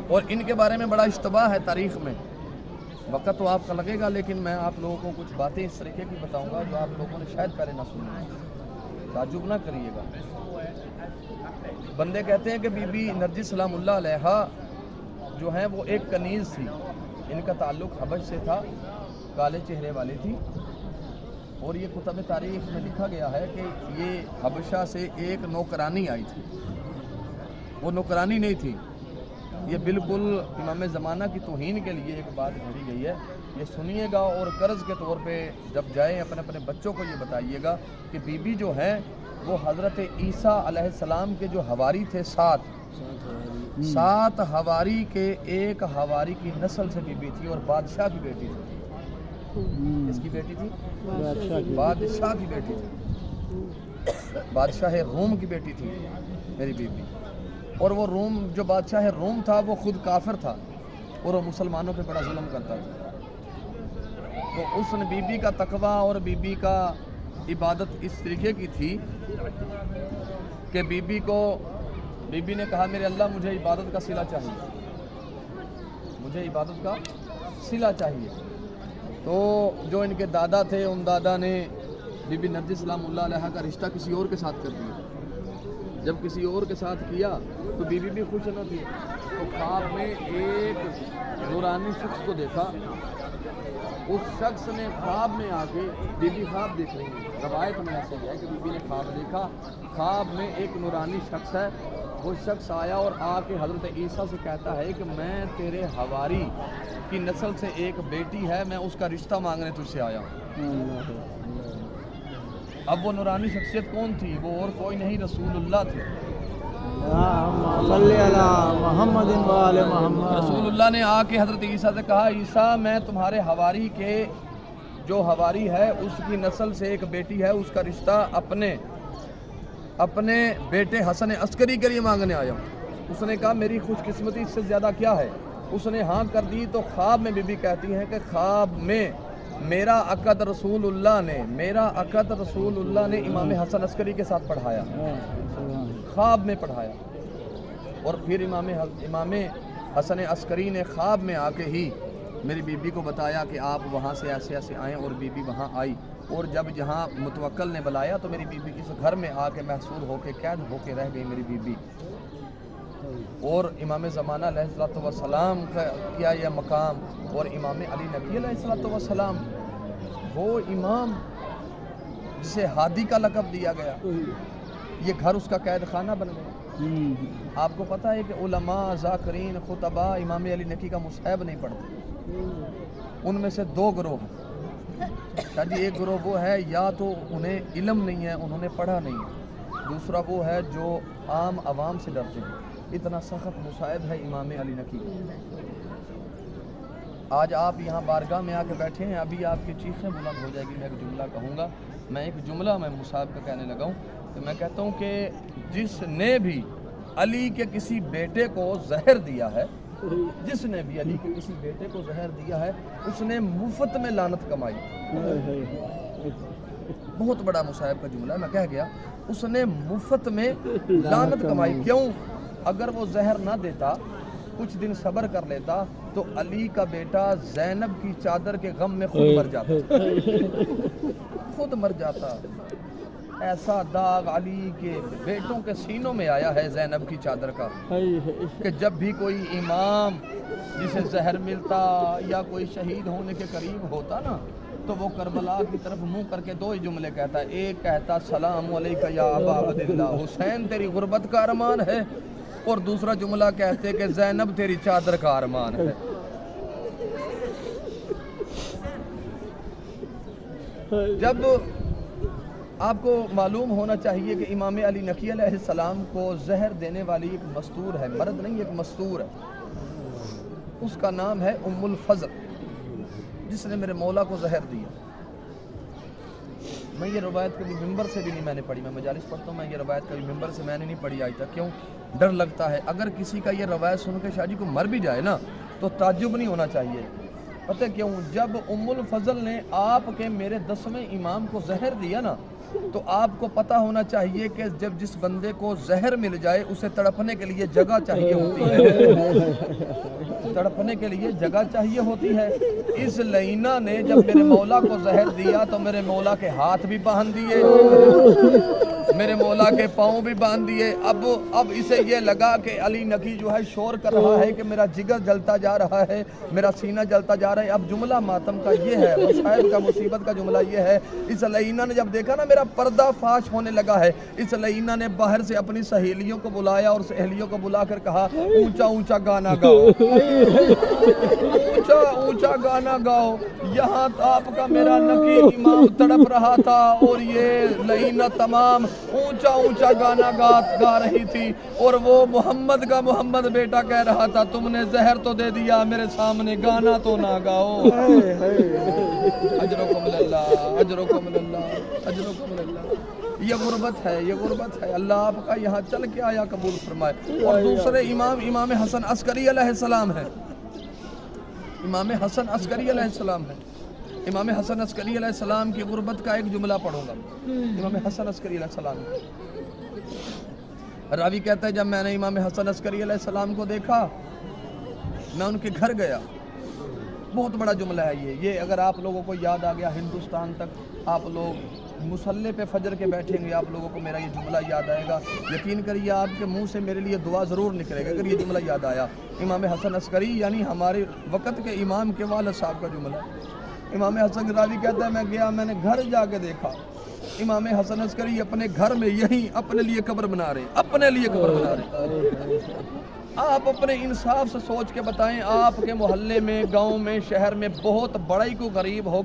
اور ان کے بارے میں بڑا اشتباہ ہے تاریخ میں. وقت تو آپ کا لگے گا لیکن میں آپ لوگوں کو کچھ باتیں اس طریقے کی بتاؤں گا جو آپ لوگوں نے شاید پہلے نہ سنی. تعجب نہ کریے گا. بندے کہتے ہیں کہ بی بی نرجس سلام اللہ علیہا جو ہیں وہ ایک کنیز تھی. ان کا تعلق حبش سے تھا, کالے چہرے والی تھی. اور یہ کتب تاریخ میں لکھا گیا ہے کہ یہ حبشہ سے ایک نوکرانی آئی تھی. وہ نوکرانی نہیں تھی. یہ بالکل امام زمانہ کی توہین کے لیے ایک بات گھڑی گئی ہے. یہ سنیے گا اور قرض کے طور پہ جب جائیں اپنے بچوں کو یہ بتائیے گا کہ بی بی جو ہیں وہ حضرت عیسیٰ علیہ السلام کے جو حواری تھے 7 حواری کے ایک حواری کی نسل سے بی بی تھی اور بادشاہ کی بیٹی تھی. کس کی بیٹی تھی؟ بادشاہ کی بیٹی تھی. بادشاہ روم کی بیٹی تھی میری بی بی. اور وہ روم جو بادشاہ روم تھا وہ خود کافر تھا اور وہ مسلمانوں پہ بڑا ظلم کرتا تھا. تو اس نے بی بی کا تقویٰ اور بی بی کا عبادت اس طریقے کی تھی کہ بی بی نے کہا میرے اللہ مجھے عبادت کا صلہ چاہیے, مجھے عبادت کا صلہ چاہیے. تو جو ان کے دادا تھے ان دادا نے بی بی نرجس سلام اللہ علیہ کا رشتہ کسی اور کے ساتھ کر دیا. جب کسی اور کے ساتھ کیا تو بی بی بھی خوش نہ تھی. تو خواب میں ایک نورانی شخص کو دیکھا. اس شخص نے خواب میں آ کے بی بی خواب دیکھ رہی ہے. روایت میں ایسا ہے کہ بی بی نے خواب دیکھا, خواب میں ایک نورانی شخص ہے. وہ شخص آیا اور آ کے حضرت عیسیٰ سے کہتا ہے کہ میں تیرے حواری کی نسل سے ایک بیٹی ہے, میں اس کا رشتہ مانگنے تجھ سے آیا ہوں. اب وہ نورانی شخصیت کون تھی؟ وہ اور کوئی نہیں, رسول اللہ تھے. رسول اللہ نے آ کے حضرت عیسیٰ سے کہا عیسیٰ میں تمہارے حواری کے جو حواری ہے اس کی نسل سے ایک بیٹی ہے, اس کا رشتہ اپنے بیٹے حسن عسکری کے لیے مانگنے آیا ہوں. اس نے کہا میری خوش قسمتی اس سے زیادہ کیا ہے؟ اس نے ہاں کر دی. تو خواب میں بی بی کہتی ہے کہ خواب میں میرا عقد رسول اللہ نے امام حسن عسکری کے ساتھ پڑھایا, خواب میں پڑھایا. اور پھر امام حسن عسکری نے خواب میں آ کے ہی میری بی بی کو بتایا کہ آپ وہاں سے ایسے ایسے آئیں, اور بی بی وہاں آئی. اور جب جہاں متوکل نے بلایا تو میری بی بی اس گھر میں آ کے محصور ہو کے قید ہو کے رہ گئی میری بی بی. اور امام زمانہ علیہ السلام کا یہ مقام, اور امام علی نقی علیہ السلام وہ امام جسے ہادی کا لقب دیا گیا, یہ گھر اس کا قید خانہ بن گیا. آپ کو پتہ ہے کہ علماء, ذاکرین, خطباء امام علی نقی کا مصحف نہیں پڑھتے. ان میں سے 2 گروہ ہیں. ایک گروہ وہ ہے یا تو انہیں علم نہیں ہے, انہوں نے پڑھا نہیں ہے. دوسرا وہ ہے جو عام عوام سے ڈرتے ہیں. اتنا سخت مصحف ہے امام علی نقی. آج آپ یہاں بارگاہ میں آ کے بیٹھے ہیں, ابھی آپ کی چیخیں بلند ہو جائے گی. میں ایک جملہ کہوں گا, میں مصحف کا کہنے لگا ہوں کہ میں کہتا ہوں کہ جس نے بھی علی کے کسی بیٹے کو زہر دیا ہے, اس نے مفت میں لعنت کمائی. بہت بڑا مصحف کا جملہ ہے, میں کہہ گیا اس نے مفت میں لعنت کمائی. کیوں؟ اگر وہ زہر نہ دیتا, کچھ دن صبر کر لیتا, تو علی کا بیٹا زینب کی چادر کے غم میں خود مر جاتا. ایسا داغ علی کے بیٹوں کے سینوں میں آیا ہے زینب کی چادر کا کہ جب بھی کوئی امام جسے زہر ملتا یا کوئی شہید ہونے کے قریب ہوتا نا, تو وہ کربلا کی طرف منہ کر کے 2 ہی جملے کہتا. ایک کہتا سلام علیکہ یا ابا عبداللہ, حسین تیری غربت کا ارمان ہے, اور دوسرا جملہ کہتے کہ زینب تیری چادر کا ارمان ہے. جب آپ کو معلوم ہونا چاہیے کہ امام علی نقی علیہ السلام کو زہر دینے والی ایک مستور ہے, مرد نہیں ایک مستور ہے, اس کا نام ہے ام الفضل, جس نے میرے مولا کو زہر دیا. میں یہ روایت کبھی ممبر سے بھی نہیں میں نے پڑھی, میں مجالس پڑھتا ہوں, میں یہ روایت کبھی ممبر سے میں نے نہیں پڑھی آج تک. کیوں؟ ڈر لگتا ہے. اگر کسی کا یہ روایت سن کے شاہ جی کو مر بھی جائے نا تو تعجب نہیں ہونا چاہیے پتہ کیوں؟ جب ام الفضل نے آپ کے میرے 10ویں امام کو زہر دیا نا، تو آپ کو پتہ ہونا چاہیے کہ جب جس بندے کو زہر مل جائے اسے تڑپنے کے لیے جگہ چاہیے ہوتی ہے، تڑپنے کے لیے جگہ چاہیے ہوتی ہے۔ اس لعینہ نے جب میرے مولا کو زہر دیا تو میرے مولا کے ہاتھ بھی باندھ دیے، میرے مولا کے پاؤں بھی باندھ دیے۔ اب اسے یہ لگا کہ علی نقی جو ہے شور کر رہا ہے کہ میرا جگر جلتا جا رہا ہے، میرا سینہ جلتا جا رہا ہے۔ اب جملہ ماتم کا یہ ہے، مصائب کا، مصیبت کا جملہ یہ ہے، اس لعینہ نے جب دیکھا نا میرا پردہ فاش ہونے لگا ہے، اس لعینہ نے باہر سے اپنی سہیلیوں کو بلایا اور سہیلیوں کو بلا کر کہا اونچا اونچا گانا گاؤ، اونچا اونچا گانا گاؤ۔ یہاں آپ کا میرا نقی امام تڑپ رہا تھا اور یہ لعینہ تمام اونچا اونچا گانا گا رہی تھی، اور وہ محمد کا محمد بیٹا کہہ رہا تھا تم نے زہر تو دے دیا، میرے سامنے گانا تو نہ گاؤ۔ اجرکم اللہ، اجرکم اللہ، اجرکم اللہ۔ یہ غربت ہے، یہ غربت ہے۔ اللہ آپ کا یہاں چل کے آیا قبول فرمائے۔ اور دوسرے امام، امام حسن عسکری علیہ السلام ہے، امام حسن عسکری علیہ السلام ہے۔ امام حسن عسکری علیہ السلام کی غربت کا ایک جملہ پڑھوں گا۔ امام حسن عسکری علیہ السلام، راوی کہتا ہے جب میں نے امام حسن عسکری علیہ السلام کو دیکھا، میں ان کے گھر گیا۔ بہت بڑا جملہ ہے یہ اگر آپ لوگوں کو یاد آ گیا ہندوستان تک، آپ لوگ مصلی پہ فجر کے بیٹھیں گے، آپ لوگوں کو میرا یہ جملہ یاد آئے گا، یقین کریے آپ کے منہ سے میرے لیے دعا ضرور نکلے گا اگر یہ جملہ یاد آیا۔ امام حسن عسکری یعنی ہمارے وقت کے امام کے والد صاحب کا جملہ۔ امام حسن راوی کہتا ہے میں گیا، میں نے گھر جا کے دیکھا امام حسن عسکری اپنے گھر میں یہیں اپنے لیے قبر بنا رہے، اپنے لیے قبر بنا رہے۔ آپ اپنے انصاف سے سوچ کے بتائیں، آپ کے محلے میں، گاؤں میں، شہر میں بہت بڑا ہی کوئی غریب ہو